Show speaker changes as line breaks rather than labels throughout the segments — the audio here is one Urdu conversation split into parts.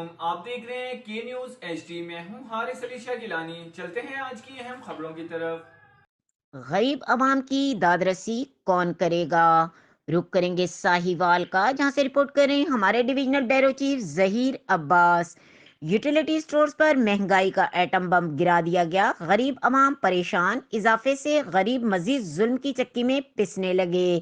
علیکم، آپ دیکھ رہے ہیں کے نیوز ایچ ڈی۔ میں ہوں حارث علی شاہ گیلانی۔ چلتے ہیں آج کی اہم خبروں کی طرف۔
غریب عوام کی داد رسی کون کرے گا؟ رخ کریں گے ساہیوال کا، جہاں سے رپورٹ کر رہے ہیں ہمارے ڈویژنل بیورو چیف ظہیر عباس۔ یوٹیلیٹی سٹورز پر مہنگائی کا ایٹم بم گرا دیا گیا، غریب عوام پریشان، اضافے سے غریب مزید ظلم کی چکی میں پسنے لگے۔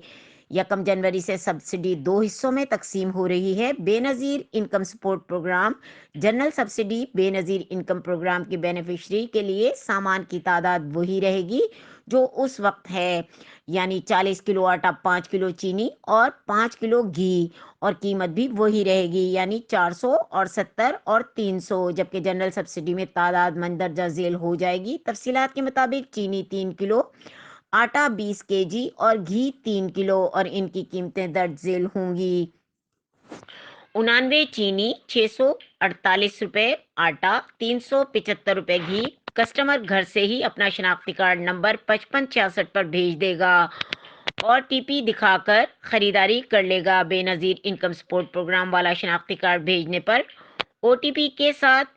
1 جنوری سے سبسڈی 2 حصوں میں تقسیم ہو رہی ہے۔ Benazir income support programme general subsidy Benazir income programme کی بینیفیشری کے لیے سامان کی تعداد وہی رہے گی جو اس وقت ہے، یعنی 40 کلو آٹا، 5 کلو چینی اور 5 کلو گھی، اور قیمت بھی وہی رہے گی، یعنی 400 اور 70 اور 300، جبکہ جنرل سبسڈی میں تعداد مندرجہ ذیل ہو جائے گی۔ تفصیلات کے مطابق چینی 3 کلو، آٹا 20 kg اور گھی 3 کلو، اور ان کی قیمتیں درج ذیل ہوں گی۔ 99 چینی، 648 روپے آٹا، 375 روپے گھی۔ کسٹمر گھر سے ہی اپنا شناختی کارڈ نمبر 5566 پر بھیج دے گا اور ٹی پی دکھا کر خریداری کر لے گا۔ بے نظیر انکم سپورٹ پروگرام والا شناختی کارڈ بھیجنے پر او ٹی پی کے ساتھ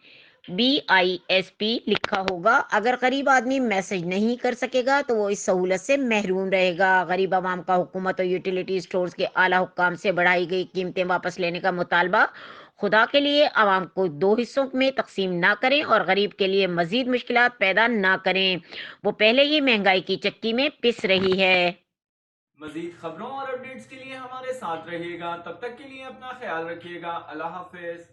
BISP لکھا ہوگا۔ اگر غریب آدمی میسج نہیں کر سکے گا تو وہ اس سہولت سے محروم رہے گا۔ غریب عوام کا حکومت اور یوٹیلیٹی سٹورز کے اعلیٰ حکام سے بڑھائی گئی قیمتیں واپس لینے کا مطالبہ۔ خدا کے لیے عوام کو 2 حصوں میں تقسیم نہ کریں اور غریب کے لیے مزید مشکلات پیدا نہ کریں، وہ پہلے ہی مہنگائی کی چکی میں پس رہی ہے۔
مزید خبروں اور اپڈیٹس کے لیے ہمارے ساتھ رہیے گا، تب تک کے لیے اپنا خیال رکھیے گا۔ اللہ حافظ۔